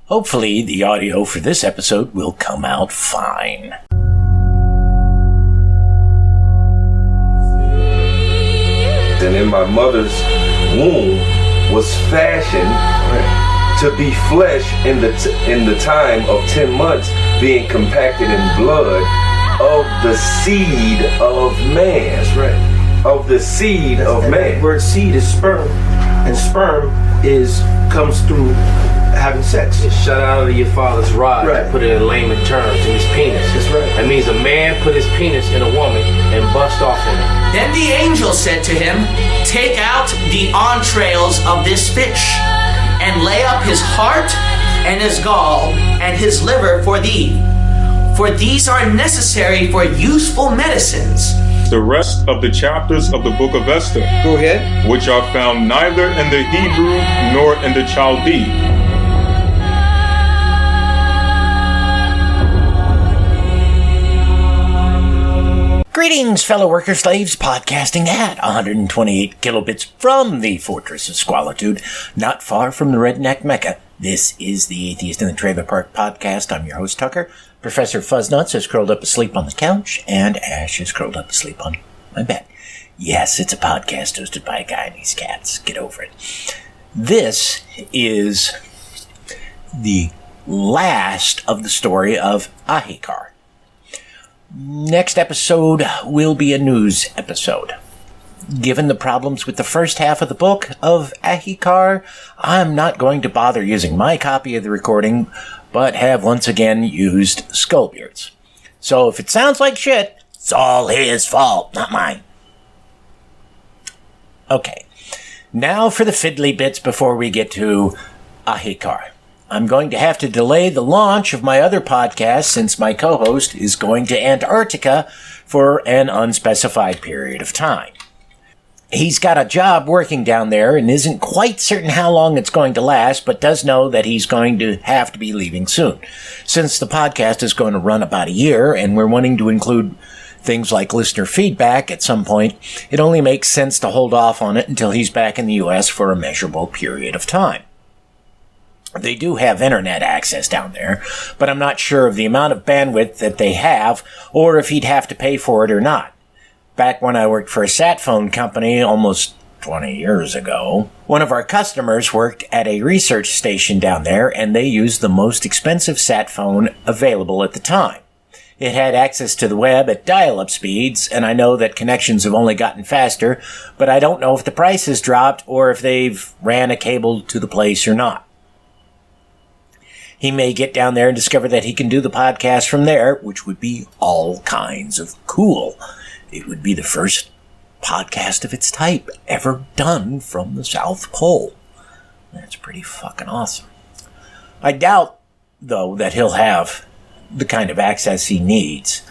Hopefully, the audio for this episode will come out fine. And in my mother's womb was fashioned to be flesh in the time of 10 months, being compacted in blood of the seed of man. That's right. Of the seed of man. The word seed is sperm, and sperm comes through having sex. It's shut out of your father's rod, right. To put it in layman terms, in his penis. That's right. That means a man put his penis in a woman and bust off in it. Then the angel said to him, "Take out the entrails of this fish, and lay up his heart and his gall and his liver for thee. For these are necessary for useful medicines." The rest of the chapters of the book of Esther, Go ahead. which are found neither in the Hebrew nor in the Chaldee. Greetings, fellow worker slaves, podcasting at 128 kilobits from the Fortress of Squalitude, not far from the Redneck Mecca. This is the Atheist in the Trailer Park Podcast. I'm your host, Tucker. Professor Fuzznuts is curled up asleep on the couch, and Ash is curled up asleep on my bed. Yes, it's a podcast hosted by a guy and his cats. Get over it. This is the last of the story of Ahikar. Next episode will be a news episode. Given the problems with the first half of the book of Ahikar, I'm not going to bother using my copy of the recording, but have once again used Skullbeard's. So if it sounds like shit, it's all his fault, not mine. Okay, now for the fiddly bits before we get to Ahikar. I'm going to have to delay the launch of my other podcast since my co-host is going to Antarctica for an unspecified period of time. He's got a job working down there and isn't quite certain how long it's going to last, but does know that he's going to have to be leaving soon. Since the podcast is going to run about a year and we're wanting to include things like listener feedback at some point, it only makes sense to hold off on it until he's back in the U.S. for a measurable period of time. They do have internet access down there, but I'm not sure of the amount of bandwidth that they have or if he'd have to pay for it or not. Back when I worked for a sat phone company almost 20 years ago, one of our customers worked at a research station down there and they used the most expensive sat phone available at the time. It had access to the web at dial-up speeds, and I know that connections have only gotten faster, but I don't know if the price has dropped or if they've ran a cable to the place or not. He may get down there and discover that he can do the podcast from there, which would be all kinds of cool. It would be the first podcast of its type ever done from the South Pole. That's pretty fucking awesome. I doubt, though, that he'll have the kind of access he needs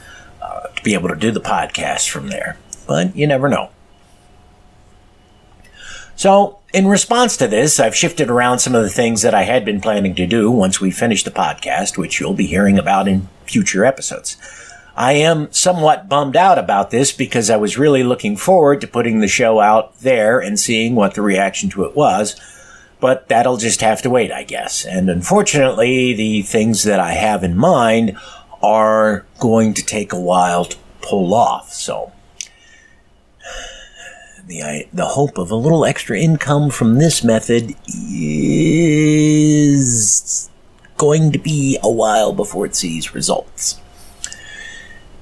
to be able to do the podcast from there. But you never know. So, in response to this, I've shifted around some of the things that I had been planning to do once we finish the podcast, which you'll be hearing about in future episodes. I am somewhat bummed out about this because I was really looking forward to putting the show out there and seeing what the reaction to it was, but that'll just have to wait, I guess. And unfortunately, the things that I have in mind are going to take a while to pull off, so the hope of a little extra income from this method is going to be a while before it sees results.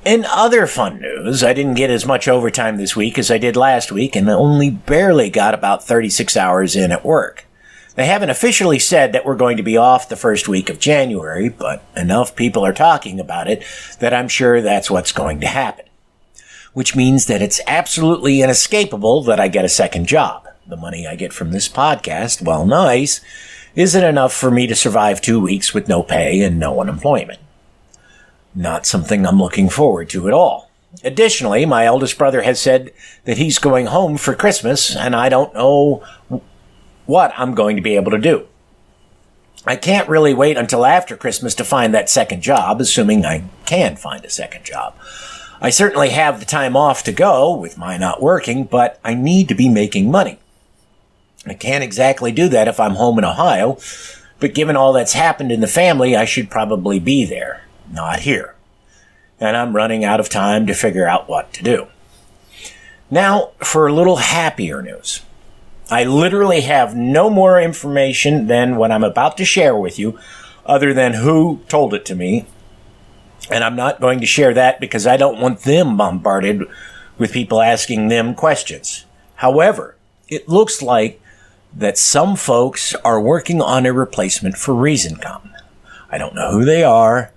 In other fun news, I didn't get as much overtime this week as I did last week and only barely got about 36 hours in at work. They haven't officially said that we're going to be off the first week of January, but enough people are talking about it that I'm sure that's what's going to happen. Which means that it's absolutely inescapable that I get a second job. The money I get from this podcast, while nice, isn't enough for me to survive 2 weeks with no pay and no unemployment. Not something I'm looking forward to at all. Additionally, my eldest brother has said that he's going home for Christmas, and I don't know what I'm going to be able to do. I can't really wait until after Christmas to find that second job, assuming I can find a second job. I certainly have the time off to go, with my not working, but I need to be making money. I can't exactly do that if I'm home in Ohio, But given all that's happened in the family, I should probably be there, not here. And I'm running out of time to figure out what to do. Now, for a little happier news. I literally have no more information than what I'm about to share with you, other than who told it to me. And I'm not going to share that because I don't want them bombarded with people asking them questions. However, it looks like that some folks are working on a replacement for ReasonCon. I don't know who they are,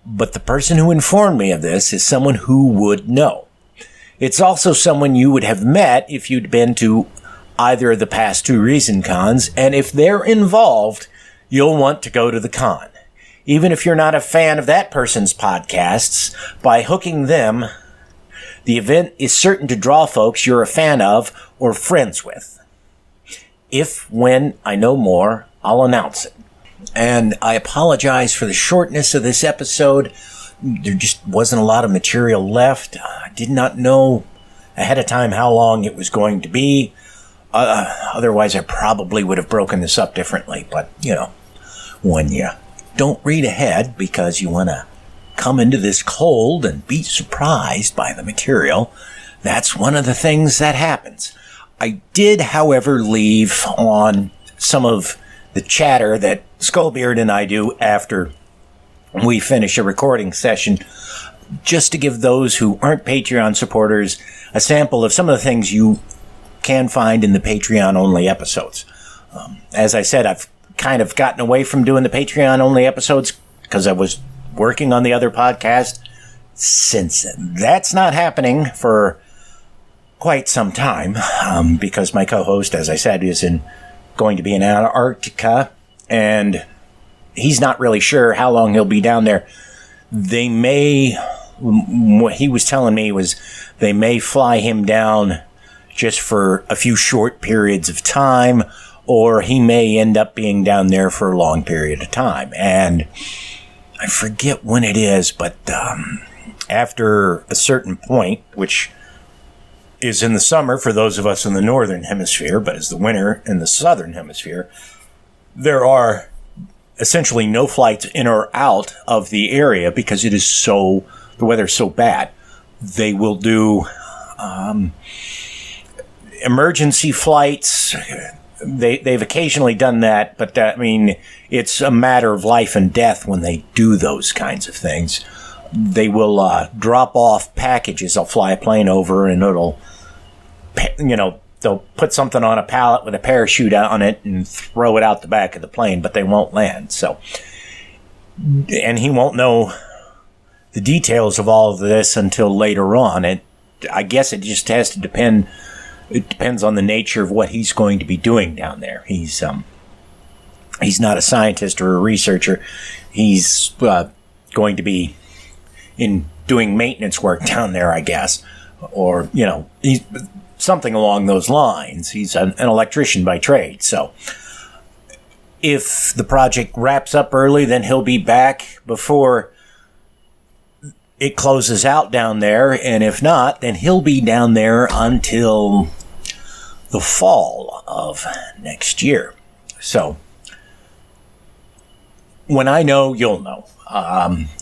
but the person who informed me of this is someone who would know. It's also someone you would have met if you'd been to either of the past 2 ReasonCons, and if they're involved, you'll want to go to the con. Even if you're not a fan of that person's podcasts, by hooking them, the event is certain to draw folks you're a fan of or friends with. If, when I know more, I'll announce it. And I apologize for the shortness of this episode. There just wasn't a lot of material left. I did not know ahead of time how long it was going to be. Otherwise, I probably would have broken this up differently. But, when you don't read ahead because you want to come into this cold and be surprised by the material, that's one of the things that happens. I did, however, leave on some of the chatter that Skullbeard and I do after we finish a recording session, just to give those who aren't Patreon supporters a sample of some of the things you can find in the Patreon-only episodes. As I said, I've kind of gotten away from doing the Patreon-only episodes because I was working on the other podcast. Since that's not happening for quite some time, because my co-host, as I said, is going to be in Antarctica, and he's not really sure how long he'll be down there. They may, what he was telling me was they may fly him down just for a few short periods of time, or he may end up being down there for a long period of time. And I forget when it is, but after a certain point, which is in the summer for those of us in the northern hemisphere, but is the winter in the southern hemisphere, there are essentially no flights in or out of the area because it is the weather's so bad. They will do emergency flights. They've occasionally done that, but it's a matter of life and death when they do those kinds of things. They will drop off packages. They'll fly a plane over and they'll put something on a pallet with a parachute on it and throw it out the back of the plane, but they won't land. So, and he won't know the details of all of this until later on. I guess it just has to depend. It depends on the nature of what he's going to be doing down there. He's not a scientist or a researcher. He's going to be doing maintenance work down there, I guess, or he's something along those lines. He's an electrician by trade. So if the project wraps up early, then he'll be back before it closes out down there. And if not, then he'll be down there until the fall of next year. So when I know, you'll know.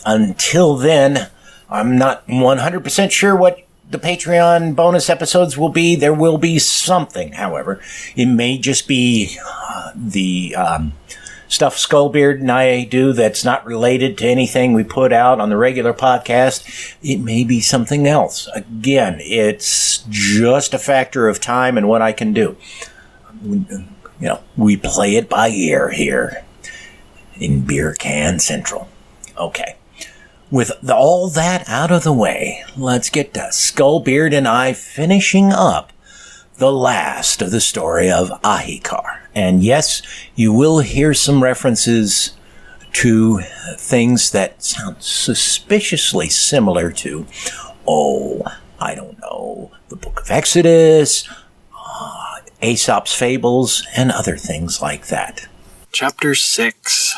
Until then, I'm not 100% sure what the Patreon bonus episodes will be. There will be something, however. It may just be the stuff Skullbeard and I do that's not related to anything we put out on the regular podcast. It may be something else. Again, it's just a factor of time and what I can do. We play it by ear here in Beer Can Central. Okay. With all that out of the way, let's get to Skullbeard and I finishing up the last of the story of Ahikar. And yes, you will hear some references to things that sound suspiciously similar to, I don't know, the Book of Exodus, Aesop's Fables, and other things like that. Chapter 6.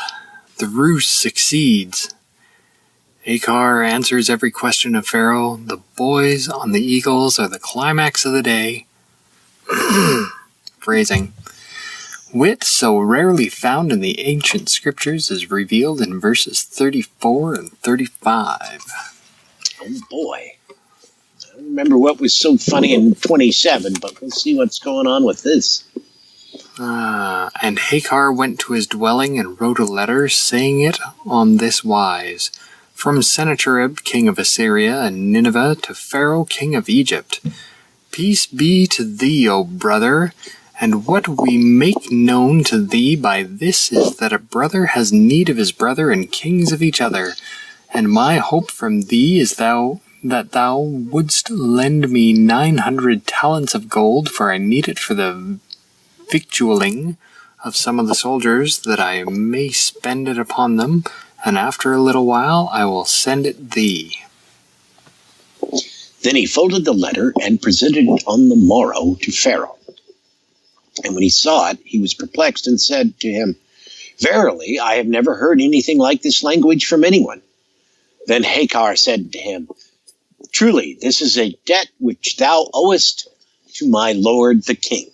The ruse succeeds. Ahikar answers every question of Pharaoh. The boys on the eagles are the climax of the day. Phrasing. Wit so rarely found in the ancient scriptures is revealed in verses 34 and 35. Oh boy. I don't remember what was so funny in 27, but we'll see what's going on with this. And Ahikar went to his dwelling and wrote a letter, saying it on this wise. From Sennacherib, king of Assyria, and Nineveh, to Pharaoh, king of Egypt. Peace be to thee, O brother, and what we make known to thee by this is that a brother has need of his brother and kings of each other. And my hope from thee is that thou wouldst lend me 900 talents of gold, for I need it for the victualling of some of the soldiers, that I may spend it upon them, and after a little while I will send it thee. Then he folded the letter and presented it on the morrow to Pharaoh. And when he saw it, he was perplexed and said to him, Verily, I have never heard anything like this language from anyone. Then Ahikar said to him, Truly, this is a debt which thou owest to my lord the king.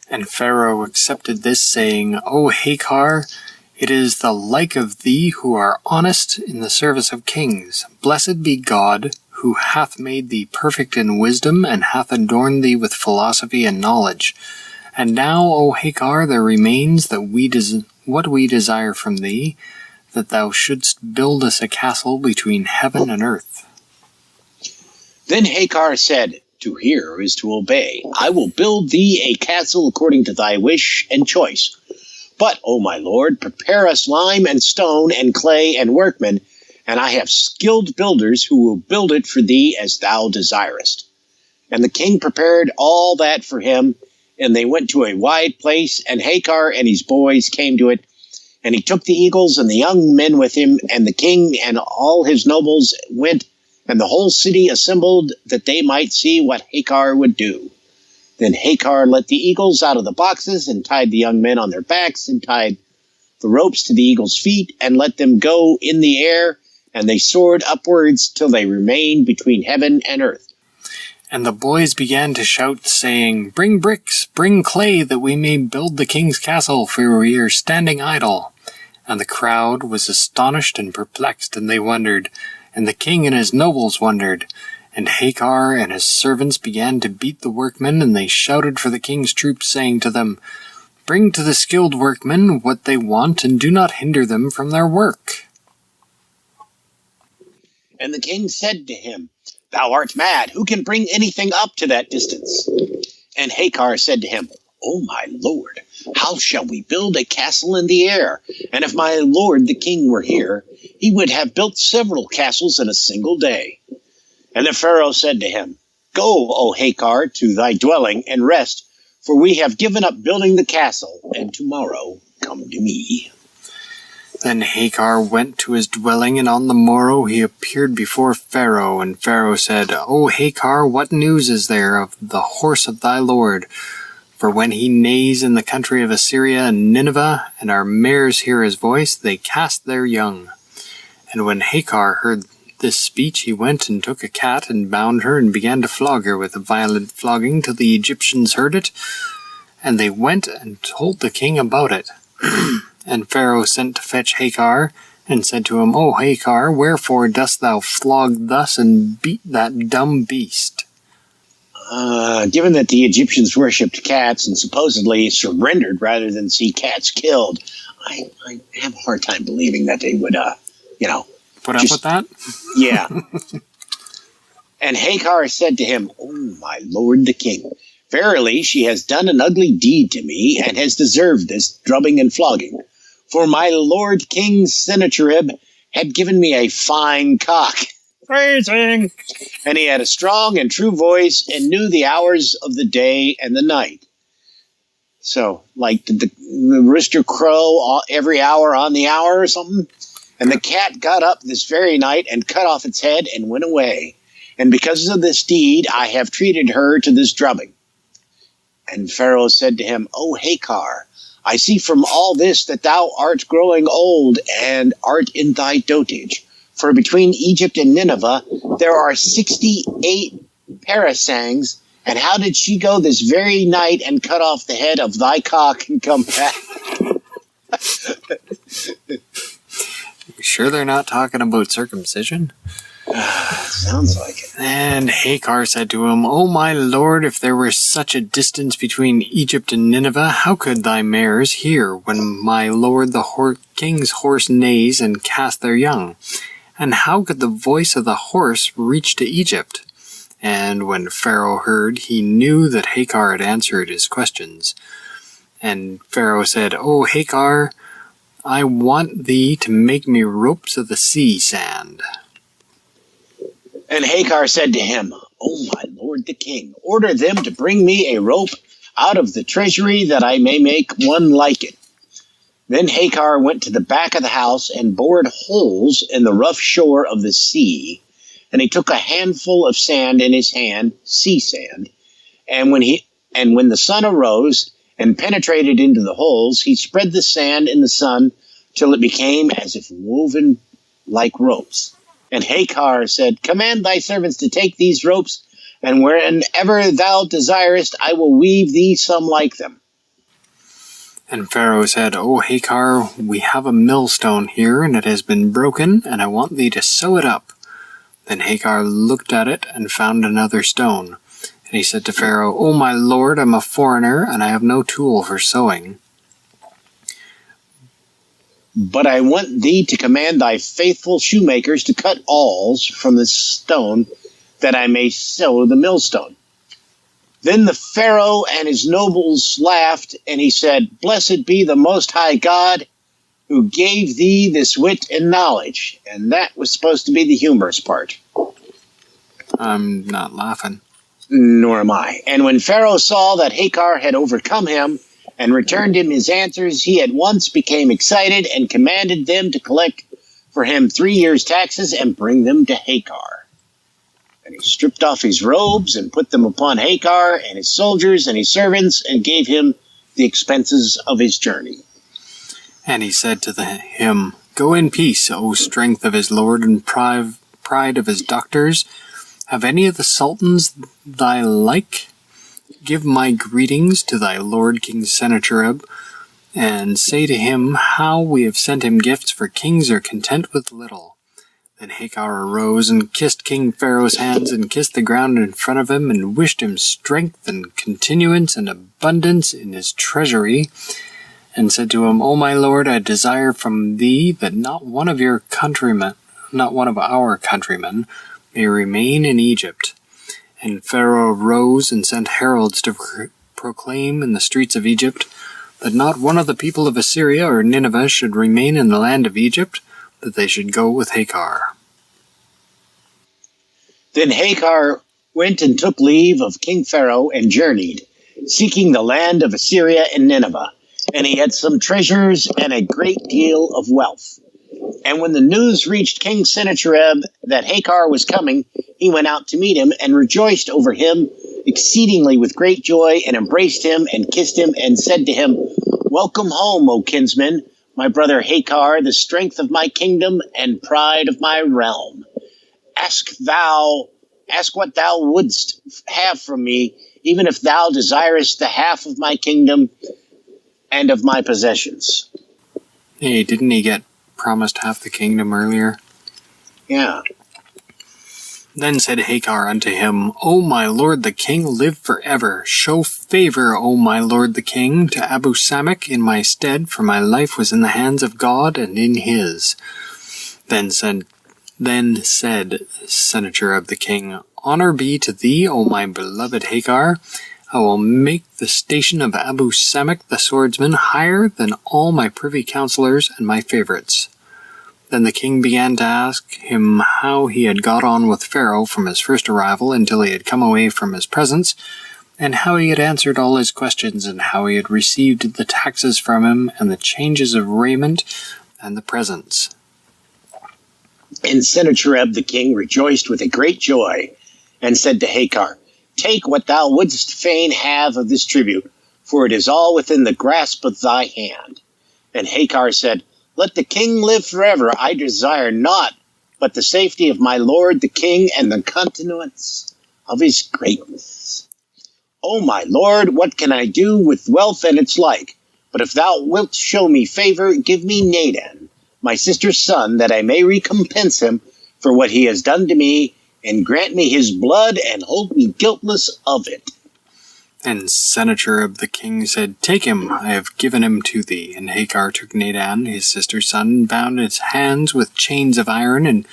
And Pharaoh accepted this, saying, O Ahikar, it is the like of thee who are honest in the service of kings. Blessed be God, who hath made thee perfect in wisdom, and hath adorned thee with philosophy and knowledge. And now, O Ahikar, there remains what we desire from thee, that thou shouldst build us a castle between heaven and earth. Then Ahikar said, To hear is to obey. I will build thee a castle according to thy wish and choice. But, O my lord, prepare us lime and stone and clay and workmen, and I have skilled builders who will build it for thee as thou desirest. And the king prepared all that for him, and they went to a wide place, and Ahikar and his boys came to it. And he took the eagles and the young men with him, and the king and all his nobles went, and the whole city assembled that they might see what Ahikar would do. Then Ahikar let the eagles out of the boxes, and tied the young men on their backs, and tied the ropes to the eagles' feet, and let them go in the air, and they soared upwards till they remained between heaven and earth. And the boys began to shout, saying, Bring bricks, bring clay, that we may build the king's castle, for we are standing idle. And the crowd was astonished and perplexed, and they wondered, and the king and his nobles wondered. And Ahikar and his servants began to beat the workmen, and they shouted for the king's troops, saying to them, Bring to the skilled workmen what they want, and do not hinder them from their work. And the king said to him, Thou art mad. Who can bring anything up to that distance? And Ahikar said to him, O my lord, how shall we build a castle in the air? And if my lord the king were here, he would have built several castles in a single day. And the Pharaoh said to him, Go, O Ahikar, to thy dwelling and rest, for we have given up building the castle, and tomorrow come to me. Then Ahikar went to his dwelling, and on the morrow he appeared before Pharaoh. And Pharaoh said, O Ahikar, what news is there of the horse of thy lord? For when he neighs in the country of Assyria and Nineveh, and our mares hear his voice, they cast their young. And when Ahikar heard this speech, he went and took a cat, and bound her, and began to flog her with a violent flogging, till the Egyptians heard it. And they went and told the king about it. And Pharaoh sent to fetch Ahikar, and said to him, O Ahikar, wherefore dost thou flog thus, and beat that dumb beast? Given that the Egyptians worshipped cats and supposedly surrendered rather than see cats killed, I have a hard time believing that they would, Put up with that? Yeah. And Ahikar said to him, O my lord the king, verily she has done an ugly deed to me, and has deserved this drubbing and flogging. For my lord King Sennacherib had given me a fine cock. Phrasing! And he had a strong and true voice, and knew the hours of the day and the night. So, like the rooster crow every hour on the hour or something? And the cat got up this very night and cut off its head and went away. And because of this deed, I have treated her to this drubbing. And Pharaoh said to him, O Ahikar, I see from all this that thou art growing old, and art in thy dotage. For between Egypt and Nineveh there are 68 parasangs, And how did she go this very night and cut off the head of thy cock and come back? You sure they're not talking about circumcision? Sounds like it. And Ahikar said to him, O my lord, if there were such a distance between Egypt and Nineveh, how could thy mares hear when my lord the king's horse neighs and cast their young? And how could the voice of the horse reach to Egypt? And when Pharaoh heard, he knew that Ahikar had answered his questions. And Pharaoh said, O Ahikar, I want thee to make me ropes of the sea sand. And Ahikar said to him, O my lord the king, order them to bring me a rope out of the treasury that I may make one like it. Then Ahikar went to the back of the house and bored holes in the rough shore of the sea. And he took a handful of sand in his hand, sea sand, and when the sun arose and penetrated into the holes, he spread the sand in the sun till it became as if woven like ropes. And Ahikar said, Command thy servants to take these ropes, and wherever thou desirest, I will weave thee some like them. And Pharaoh said, O Ahikar, we have a millstone here, and it has been broken, and I want thee to sew it up. Then Ahikar looked at it and found another stone. And he said to Pharaoh, O my lord, I am a foreigner, and I have no tool for sewing. But I want thee to command thy faithful shoemakers to cut awls from the stone, that I may sew the millstone. Then the Pharaoh and his nobles laughed, and he said, Blessed be the Most High God, who gave thee this wit and knowledge. And that was supposed to be the humorous part. I'm not laughing. Nor am I. And when Pharaoh saw that Ahikar had overcome him and returned him his answers, he at once became excited and commanded them to collect for him 3 years' taxes and bring them to Ahikar. And he stripped off his robes and put them upon Ahikar and his soldiers and his servants and gave him the expenses of his journey. And he said to him, Go in peace, O strength of his lord and pride of his doctors. Have any of the sultans thy like? Give my greetings to thy lord King Sennacherib, and say to him how we have sent him gifts, for kings are content with little. Then Ahikar arose and kissed King Pharaoh's hands and kissed the ground in front of him and wished him strength and continuance and abundance in his treasury, and said to him, O my lord, I desire from thee that not one of our countrymen may remain in Egypt. And Pharaoh rose and sent heralds to proclaim in the streets of Egypt that not one of the people of Assyria or Nineveh should remain in the land of Egypt, that they should go with Ahikar. Then Ahikar went and took leave of King Pharaoh and journeyed, seeking the land of Assyria and Nineveh. And he had some treasures and a great deal of wealth. And when the news reached King Sennacherib that Ahikar was coming, he went out to meet him and rejoiced over him exceedingly with great joy, and embraced him and kissed him and said to him, Welcome home, O kinsman, my brother Ahikar, the strength of my kingdom and pride of my realm. Ask what thou wouldst have from me, even if thou desirest the half of my kingdom and of my possessions. Hey, didn't he get promised half the kingdom earlier? Yeah. Then said Ahikar unto him, O my lord the king, live forever. Show favor, O my lord the king, to Abu Samach in my stead, for my life was in the hands of God and in his. Then said Sennacherib the king, Honor be to thee, O my beloved Ahikar. I will make the station of Abu Samach the swordsman higher than all my privy counselors and my favorites. Then the king began to ask him how he had got on with Pharaoh from his first arrival until he had come away from his presence, and how he had answered all his questions, and how he had received the taxes from him, and the changes of raiment, and the presents. And Sennacherib the king rejoiced with a great joy, and said to Ahikar, Take what thou wouldst fain have of this tribute, for it is all within the grasp of thy hand. And Ahikar said, Let the king live forever. I desire naught but the safety of my lord the king and the continuance of his greatness. O my lord, what can I do with wealth and its like? But if thou wilt show me favor, give me Nadan, my sister's son, that I may recompense him for what he has done to me, and grant me his blood, and hold me guiltless of it. And Sennacherib the king said, Take him, I have given him to thee. And Ahikar took Nadan, his sister's son, and bound his hands with chains of iron, and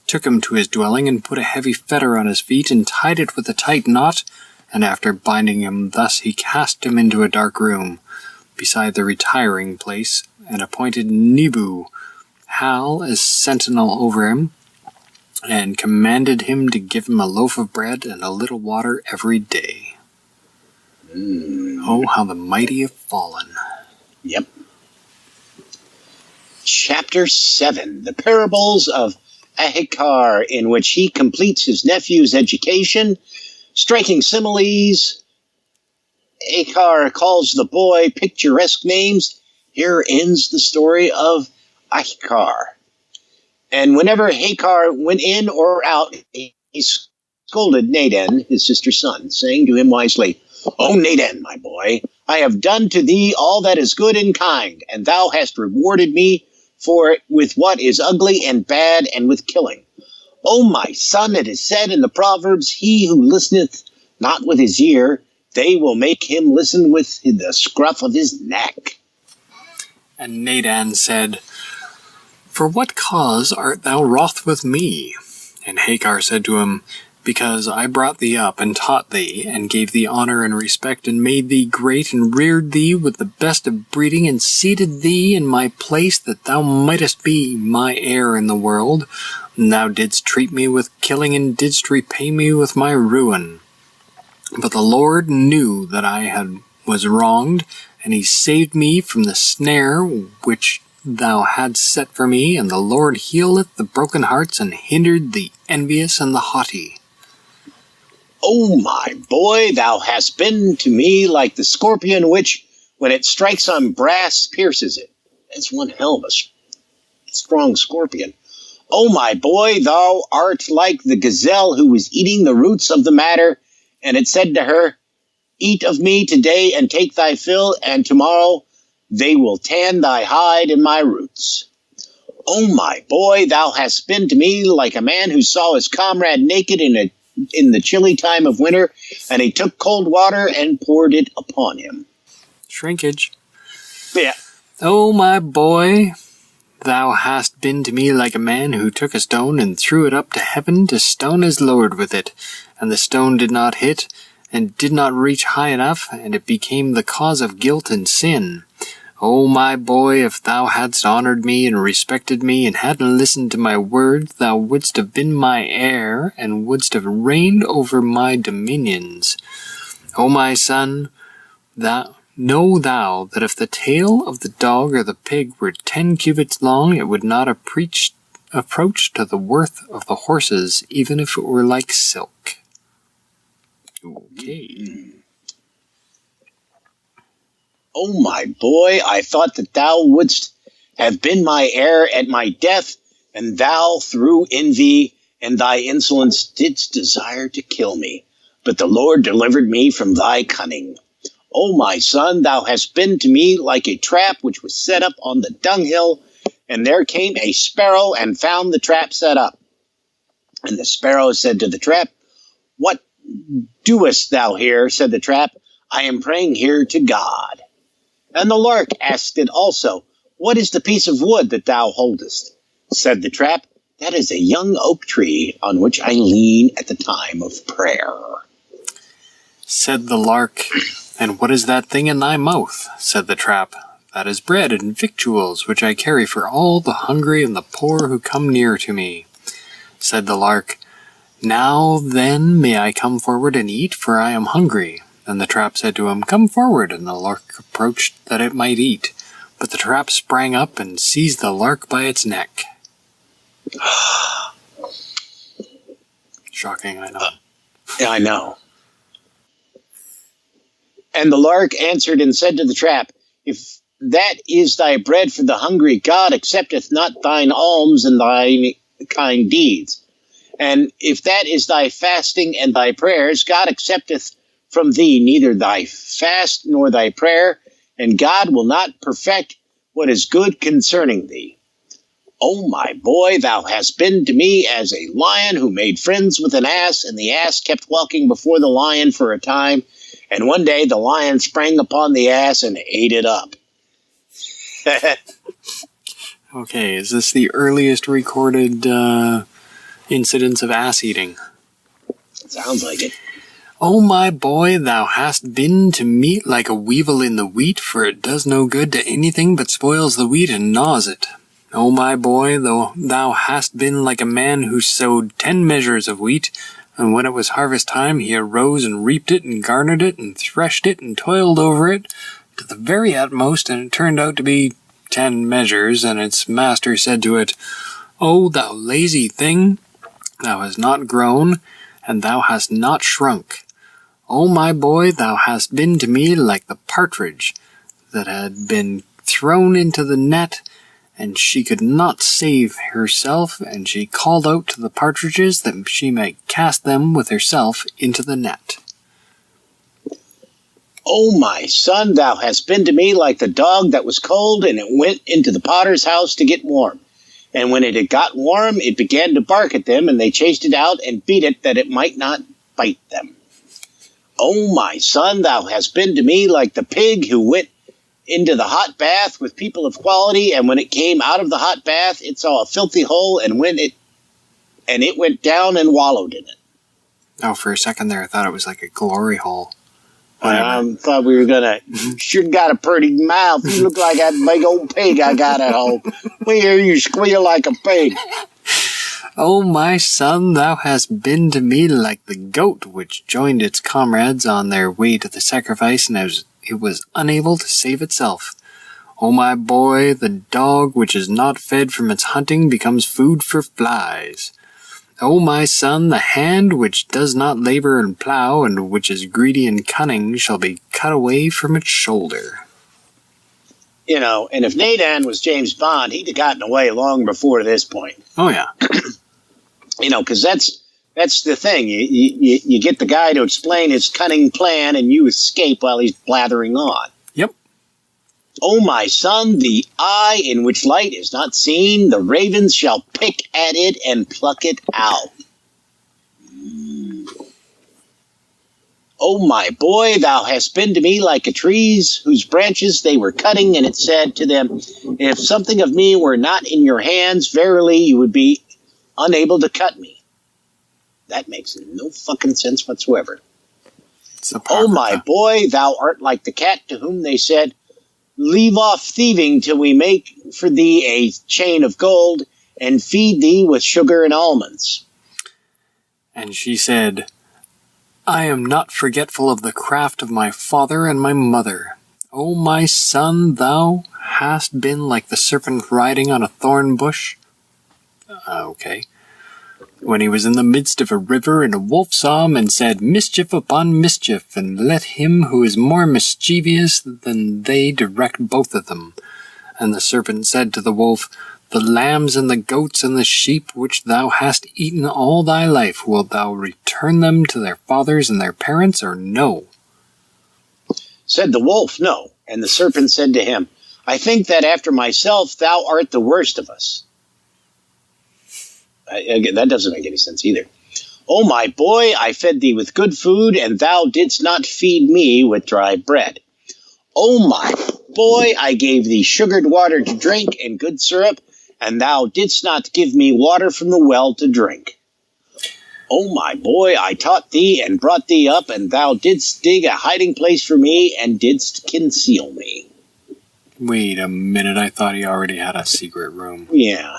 took him to his dwelling, and put a heavy fetter on his feet, and tied it with a tight knot. And after binding him thus, he cast him into a dark room, beside the retiring place, and appointed Nebu, Hal, as sentinel over him, and commanded him to give him a loaf of bread and a little water every day. Oh, how the mighty have fallen. Yep. Chapter 7, The Parables of Ahikar, in which he completes his nephew's education. Striking similes, Ahikar calls the boy picturesque names. Here ends the story of Ahikar. And whenever Ahikar went in or out, he scolded Nadan, his sister's son, saying to him wisely, O Nadan, my boy, I have done to thee all that is good and kind, and thou hast rewarded me for it with what is ugly and bad, and with killing. O my son, it is said in the Proverbs, He who listeneth not with his ear, they will make him listen with the scruff of his neck. And Nadan said, For what cause art thou wroth with me? And Ahikar said to him, Because I brought thee up, and taught thee, and gave thee honor and respect, and made thee great, and reared thee with the best of breeding, and seated thee in my place, that thou mightest be my heir in the world. And thou didst treat me with killing, and didst repay me with my ruin. But the Lord knew that I was wronged, and he saved me from the snare which thou hadst set for me, and the Lord healeth the broken hearts, and hindered the envious and the haughty. O my boy, thou hast been to me like the scorpion which, when it strikes on brass, pierces it. That's one hell of a strong scorpion. O my boy, thou art like the gazelle who was eating the roots of the madder, and it said to her, Eat of me today, and take thy fill, and tomorrow they will tan thy hide in my roots. O my boy, thou hast been to me like a man who saw his comrade naked in the chilly time of winter, and he took cold water and poured it upon him. Shrinkage. Yeah. O my boy, thou hast been to me like a man who took a stone and threw it up to heaven to stone his Lord with it, and the stone did not hit, and did not reach high enough, and it became the cause of guilt and sin. O my boy, if thou hadst honored me and respected me, and hadn't listened to my words, thou wouldst have been my heir, and wouldst have reigned over my dominions. O my son, know thou that if the tail of the dog or the pig were 10 cubits long, it would not approach to the worth of the horses, even if it were like silk. Okay. O my boy, I thought that thou wouldst have been my heir at my death, and thou, through envy and thy insolence, didst desire to kill me. But the Lord delivered me from thy cunning. O my son, thou hast been to me like a trap which was set up on the dunghill, and there came a sparrow and found the trap set up. And the sparrow said to the trap, What doest thou here? Said the trap, I am praying here to God. And the lark asked it also, What is the piece of wood that thou holdest? Said the trap, That is a young oak tree on which I lean at the time of prayer. Said the lark, And what is that thing in thy mouth? Said the trap, That is bread and victuals, which I carry for all the hungry and the poor who come near to me. Said the lark, Now then may I come forward and eat, for I am hungry. And the trap said to him, Come forward. And the lark approached that it might eat. But the trap sprang up and seized the lark by its neck. Shocking, I know. Yeah, I know. And the lark answered and said to the trap, If that is thy bread for the hungry, God accepteth not thine alms and thine kind deeds. And if that is thy fasting and thy prayers, God accepteth from thee neither thy fast nor thy prayer, and God will not perfect what is good concerning thee. O my boy, thou hast been to me as a lion who made friends with an ass, and the ass kept walking before the lion for a time, and one day the lion sprang upon the ass and ate it up. Okay, is this the earliest recorded incidents of ass eating? Sounds like it. O my boy, thou hast been to meat like a weevil in the wheat, for it does no good to anything but spoils the wheat and gnaws it. O my boy, thou hast been like a man who sowed 10 measures of wheat, and when it was harvest time he arose and reaped it and garnered it and threshed it and toiled over it to the very utmost, and it turned out to be 10 measures, and its master said to it, O thou lazy thing, thou hast not grown, and thou hast not shrunk. O my boy, thou hast been to me like the partridge that had been thrown into the net, and she could not save herself, and she called out to the partridges that she might cast them with herself into the net. O my son, thou hast been to me like the dog that was cold, and it went into the potter's house to get warm. And when it had got warm, it began to bark at them, and they chased it out and beat it that it might not bite them. O my son, thou hast been to me like the pig who went into the hot bath with people of quality, and when it came out of the hot bath, it saw a filthy hole, and it went down and wallowed in it. Oh, for a second there, I thought it was like a glory hole. I thought we were gonna. Sure got a pretty mouth. You look like that big old pig I got at home. We hear you squeal like a pig. O my son, thou hast been to me like the goat which joined its comrades on their way to the sacrifice, and it was unable to save itself. O my boy, the dog which is not fed from its hunting becomes food for flies. O my son, the hand which does not labor and plow, and which is greedy and cunning, shall be cut away from its shoulder. You know, and if Nadan was James Bond, he'd have gotten away long before this point. Oh, yeah. You know, because that's the thing. You get the guy to explain his cunning plan, and you escape while he's blathering on. Yep. O my son, the eye in which light is not seen, the ravens shall pick at it and pluck it out. O my boy, thou hast been to me like a trees whose branches they were cutting, and it said to them, if something of me were not in your hands, verily you would be unable to cut me. That makes no fucking sense whatsoever. O my boy, thou art like the cat to whom they said, leave off thieving till we make for thee a chain of gold, and feed thee with sugar and almonds. And she said, I am not forgetful of the craft of my father and my mother. O my son, thou hast been like the serpent riding on a thorn bush. Okay. When he was in the midst of a river, and a wolf saw him, and said, mischief upon mischief, and let him who is more mischievous than they direct both of them. And the serpent said to the wolf, the lambs and the goats and the sheep which thou hast eaten all thy life, wilt thou return them to their fathers and their parents, or no? Said the wolf, no. And the serpent said to him, I think that after myself thou art the worst of us. That doesn't make any sense either. O my boy, I fed thee with good food, and thou didst not feed me with dry bread. O my boy, I gave thee sugared water to drink and good syrup, and thou didst not give me water from the well to drink. O my boy, I taught thee and brought thee up, and thou didst dig a hiding place for me, and didst conceal me. Wait a minute, I thought he already had a secret room. Yeah.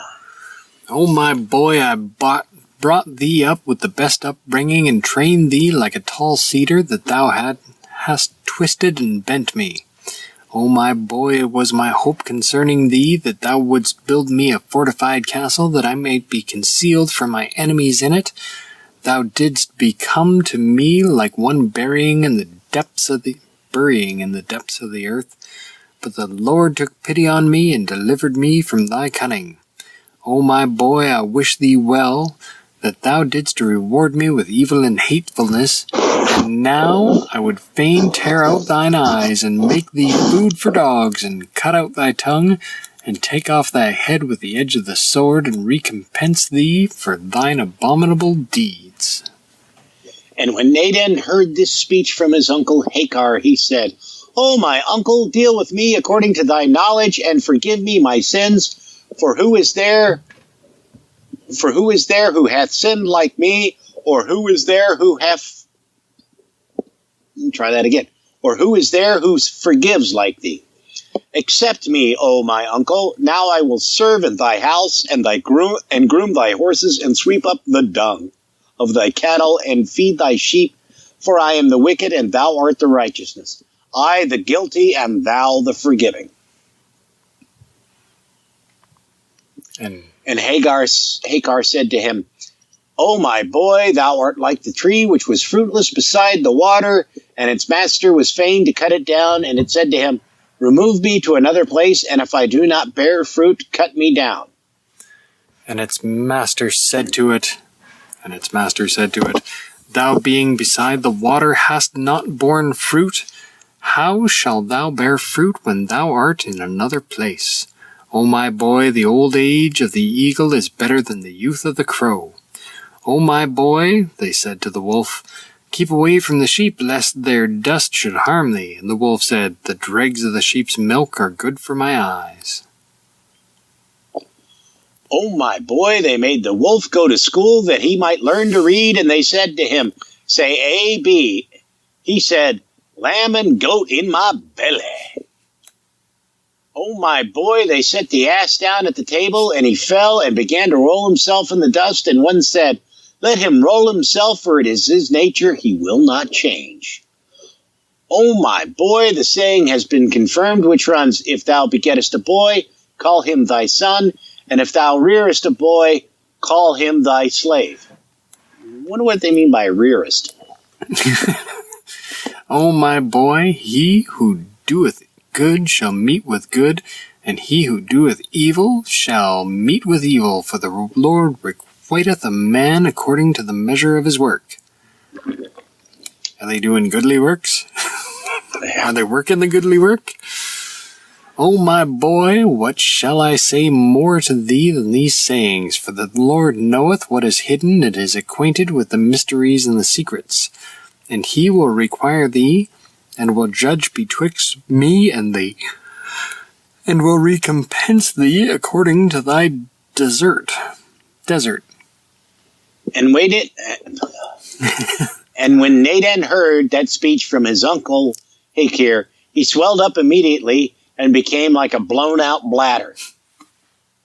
O my boy, I brought thee up with the best upbringing, and trained thee like a tall cedar that thou hast twisted and bent me. O my boy, it was my hope concerning thee that thou wouldst build me a fortified castle, that I might be concealed from my enemies in it. Thou didst become to me like one burying in the depths of the earth. But the Lord took pity on me, and delivered me from thy cunning. O my boy, I wish thee well, that thou didst reward me with evil and hatefulness, And now I would fain tear out thine eyes, and make thee food for dogs, and cut out thy tongue, and take off thy head with the edge of the sword, and recompense thee for thine abominable deeds. And when Nadin heard this speech from his uncle Hakar, he said, O my uncle, deal with me according to thy knowledge, and forgive me my sins. For who is there who hath sinned like me, or who is there who hath... Let me try that again. Or who is there who forgives like thee? Accept me, O my uncle. Now I will serve in thy house, and groom thy horses, and sweep up the dung of thy cattle, and feed thy sheep. For I am the wicked, and thou art the righteousness. I the guilty, and thou the forgiving. And Hakar said to him, O my boy, thou art like the tree which was fruitless beside the water, and its master was fain to cut it down, and it said to him, Remove me to another place, and if I do not bear fruit, cut me down. And its master said to it, Thou being beside the water hast not borne fruit, how shalt thou bear fruit when thou art in another place? O my boy, the old age of the eagle is better than the youth of the crow. O my boy, they said to the wolf, keep away from the sheep, lest their dust should harm thee. And the wolf said, The dregs of the sheep's milk are good for my eyes. O my boy, they made the wolf go to school that he might learn to read, and they said to him, Say A, B. He said, Lamb and goat in my belly. Oh, my boy, they set the ass down at the table, and he fell and began to roll himself in the dust, and one said, Let him roll himself, for it is his nature, he will not change. Oh, my boy, the saying has been confirmed, which runs, If thou begettest a boy, call him thy son, and if thou rearest a boy, call him thy slave. I wonder what they mean by rearest. O my boy, he who doeth good shall meet with good, and he who doeth evil shall meet with evil, for the Lord requiteth a man according to the measure of his work. Are they doing goodly works? Are they working the goodly work? O my boy, what shall I say more to thee than these sayings? For the Lord knoweth what is hidden, and is acquainted with the mysteries and the secrets. And he will require thee, and will judge betwixt me and thee, and will recompense thee according to thy desert. And and when Nadin heard that speech from his uncle Hakar, he swelled up immediately and became like a blown-out bladder.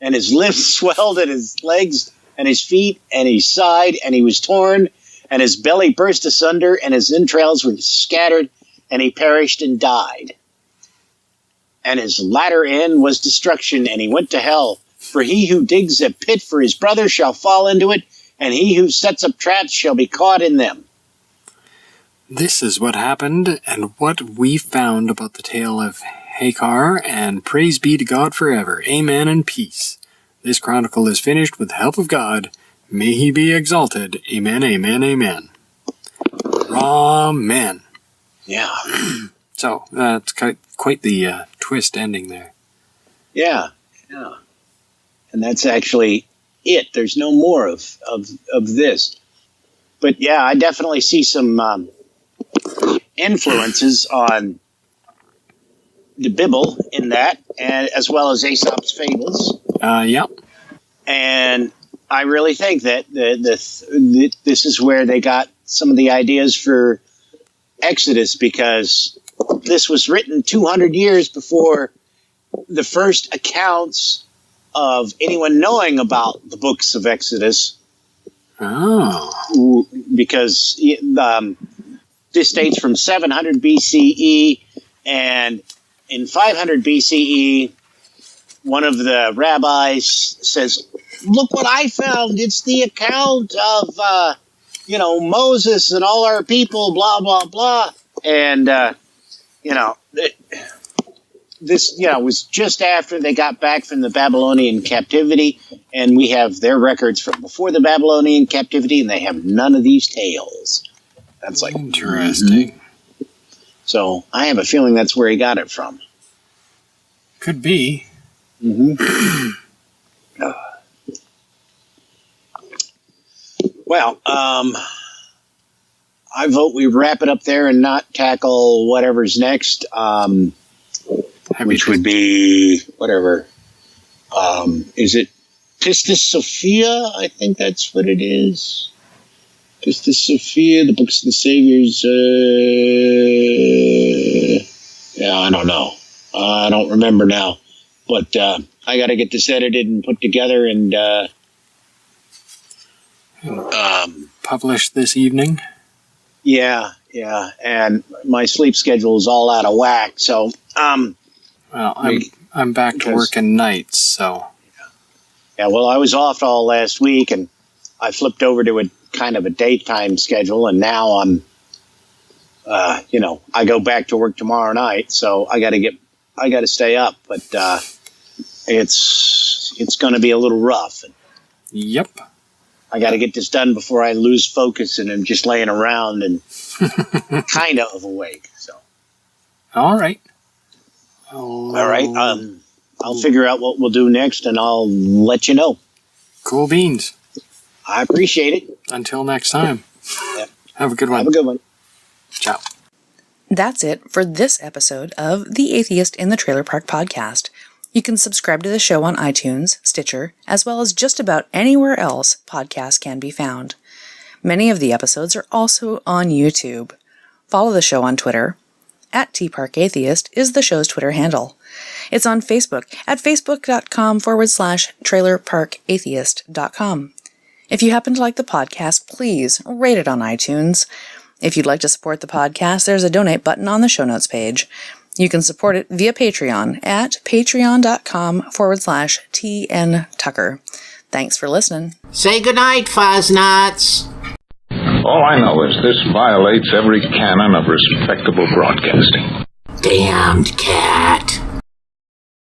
And his lips swelled, and his legs and his feet and his side, and he was torn, and his belly burst asunder, and his entrails were scattered, and he perished and died. And his latter end was destruction, and he went to hell. For he who digs a pit for his brother shall fall into it, and he who sets up traps shall be caught in them. This is what happened, and what we found about the tale of Hakar, and praise be to God forever. Amen and peace. This chronicle is finished with the help of God. May he be exalted. Amen, amen, amen. Amen. Yeah. So, that's quite the twist ending there. Yeah. And that's actually it. There's no more of this. But yeah, I definitely see some influences on the Bible in that, and as well as Aesop's fables. Yep. And I really think that this is where they got some of the ideas for Exodus, because this was written 200 years before the first accounts of anyone knowing about the books of Exodus. Oh. Because this dates from 700 BCE, and in 500 BCE, one of the rabbis says, look what I found. It's the account of, Moses and all our people, blah, blah, blah. And, this, was just after they got back from the Babylonian captivity, and we have their records from before the Babylonian captivity, and they have none of these tales. That's like interesting. So I have a feeling that's where he got it from. Could be. Well, I vote we wrap it up there and not tackle whatever's next, which would be whatever. Is it Pistis Sophia? I think that's what it is. Pistis Sophia, the Books of the Saviors. Yeah, I don't know. I don't remember now. But I got to get this edited and put together and Published this evening? Yeah. And my sleep schedule is all out of whack. So, well, I'm back to working nights, so. Yeah, well, I was off all last week, and I flipped over to a kind of a daytime schedule, and now I'm, I go back to work tomorrow night, so I got to stay up, but it's going to be a little rough. Yep. I got to get this done before I lose focus, and I'm just laying around and kind of awake. So. All right. All right. I'll figure out what we'll do next, and I'll let you know. Cool beans. I appreciate it. Until next time. Yep. Have a good one. Have a good one. Ciao. That's it for this episode of The Atheist in the Trailer Park Podcast. You can subscribe to the show on iTunes, Stitcher, as well as just about anywhere else podcasts can be found. Many of the episodes are also on YouTube. Follow the show on Twitter. @TParkAtheist is the show's Twitter handle. It's on Facebook at facebook.com/trailerparkatheist.com. If you happen to like the podcast, please rate it on iTunes. If you'd like to support the podcast, there's a donate button on the show notes page. You can support it via Patreon at patreon.com/TNTucker. Thanks for listening. Say goodnight, Fuzz-Nuts. All I know is this violates every canon of respectable broadcasting. Damned cat.